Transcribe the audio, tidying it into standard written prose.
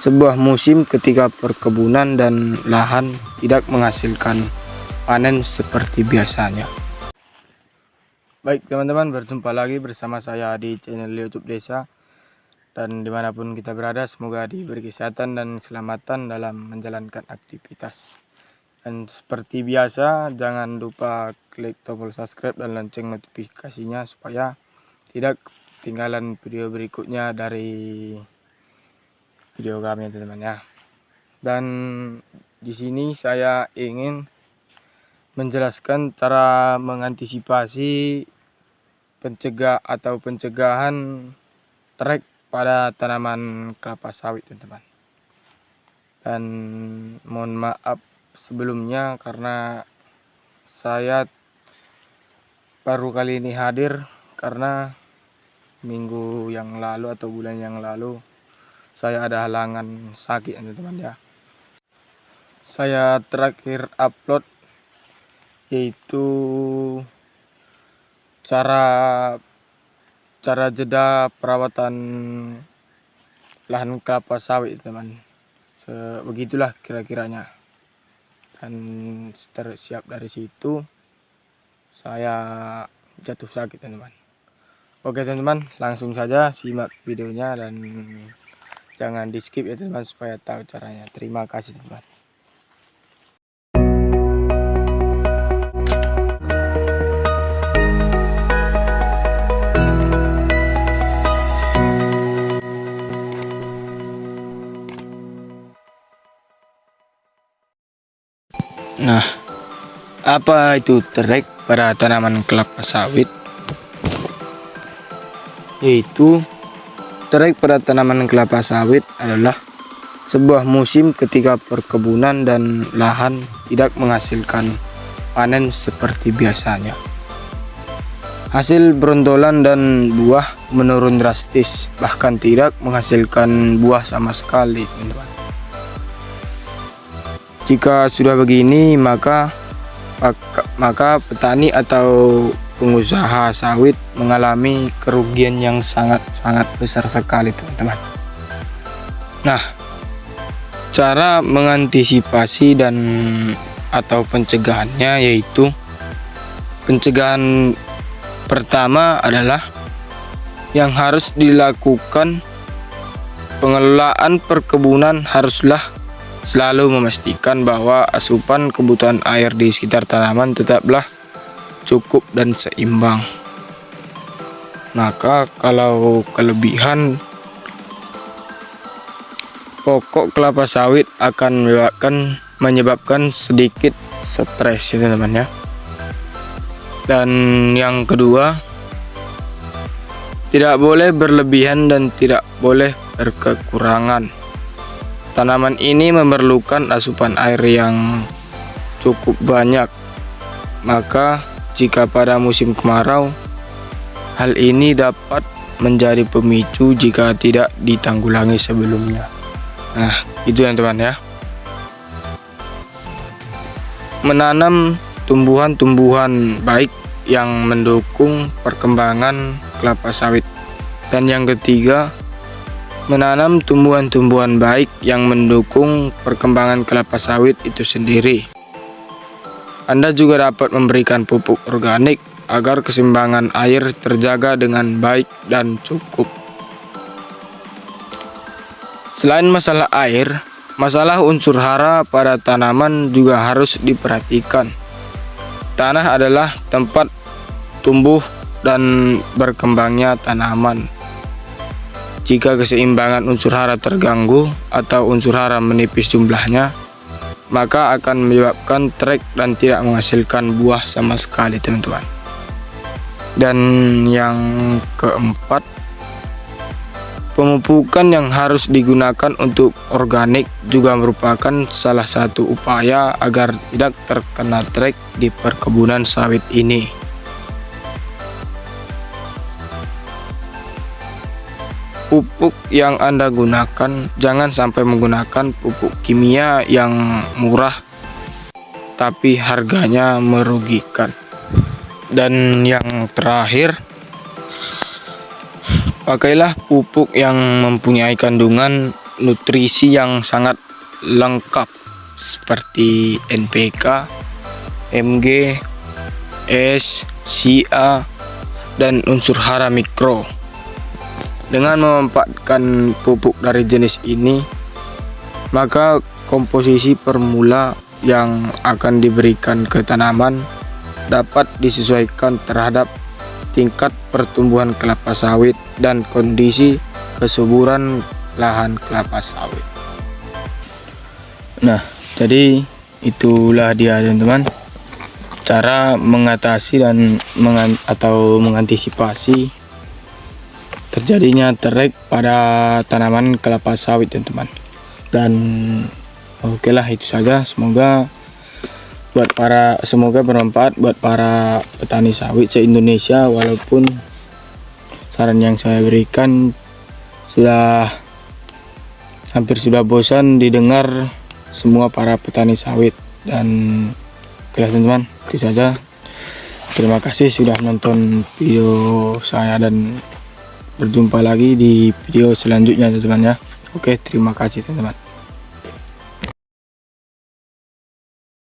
sebuah musim ketika perkebunan dan lahan tidak menghasilkan panen seperti biasanya. Baik teman-teman, berjumpa lagi bersama saya di channel YouTube Desa. Dan dimanapun kita berada, semoga diberi kesehatan dan keselamatan dalam menjalankan aktivitas. Dan seperti biasa, jangan lupa klik tombol subscribe dan lonceng notifikasinya supaya tidak ketinggalan video berikutnya dari video kami teman-teman ya. Dan di sini saya ingin menjelaskan cara mengantisipasi pencegahan trek pada tanaman kelapa sawit teman-teman. Dan mohon maaf sebelumnya karena saya baru kali ini hadir karena minggu yang lalu atau bulan yang lalu saya ada halangan sakit teman-teman ya. Saya terakhir upload yaitu cara jeda perawatan lahan kelapa sawit teman. Begitulah kira-kiranya. Dan siap dari situ saya jatuh sakit teman-teman. Oke teman-teman, langsung saja simak videonya dan jangan di skip ya teman-teman supaya tahu caranya. Terima kasih teman. Nah, apa itu trek pada tanaman kelapa sawit? Yaitu trek pada tanaman kelapa sawit adalah sebuah musim ketika perkebunan dan lahan tidak menghasilkan panen seperti biasanya. Hasil brontolan dan buah menurun drastis, bahkan tidak menghasilkan buah sama sekali, teman-teman. Jika sudah begini, maka petani atau pengusaha sawit mengalami kerugian yang sangat besar sekali, teman-teman. Nah, cara mengantisipasi dan atau pencegahannya yaitu pencegahan pertama adalah yang harus dilakukan pengelolaan perkebunan haruslah selalu memastikan bahwa asupan kebutuhan air di sekitar tanaman tetaplah cukup dan seimbang. Maka kalau kelebihan, pokok kelapa sawit akan menyebabkan sedikit stres ya teman-teman ya. Dan yang kedua, tidak boleh berlebihan dan tidak boleh berkekurangan. Tanaman ini memerlukan asupan air yang cukup banyak. Maka jika pada musim kemarau, hal ini dapat menjadi pemicu jika tidak ditanggulangi sebelumnya. Nah, itu ya teman ya. Menanam tumbuhan-tumbuhan baik yang mendukung perkembangan kelapa sawit. Dan yang ketiga, menanam tumbuhan-tumbuhan baik yang mendukung perkembangan kelapa sawit itu sendiri. Anda juga dapat memberikan pupuk organik agar keseimbangan air terjaga dengan baik dan cukup. Selain masalah air, masalah unsur hara pada tanaman juga harus diperhatikan. Tanah adalah tempat tumbuh dan berkembangnya tanaman. Jika keseimbangan unsur hara terganggu atau unsur hara menipis jumlahnya, maka akan menyebabkan trek dan tidak menghasilkan buah sama sekali teman-teman. Dan yang keempat, pemupukan yang harus digunakan untuk organik juga merupakan salah satu upaya agar tidak terkena trek di perkebunan sawit ini. Pupuk yang Anda gunakan jangan sampai menggunakan pupuk kimia yang murah tapi harganya merugikan. Dan yang terakhir, pakailah pupuk yang mempunyai kandungan nutrisi yang sangat lengkap seperti NPK, Mg, S, Ca, dan unsur hara mikro. Dengan memanfaatkan pupuk dari jenis ini, maka komposisi permula yang akan diberikan ke tanaman dapat disesuaikan terhadap tingkat pertumbuhan kelapa sawit dan kondisi kesuburan lahan kelapa sawit. Nah, jadi itulah dia teman-teman, cara mengatasi dan mengantisipasi terjadinya terek pada tanaman kelapa sawit teman-teman. Dan oke lah, itu saja. Semoga bermanfaat buat para petani sawit se-Indonesia. Walaupun saran yang saya berikan hampir sudah bosan didengar semua para petani sawit. Dan oke lah teman-teman, itu saja. Terima kasih sudah nonton video saya, dan berjumpa lagi di video selanjutnya teman-teman ya. Oke, terima kasih teman-teman.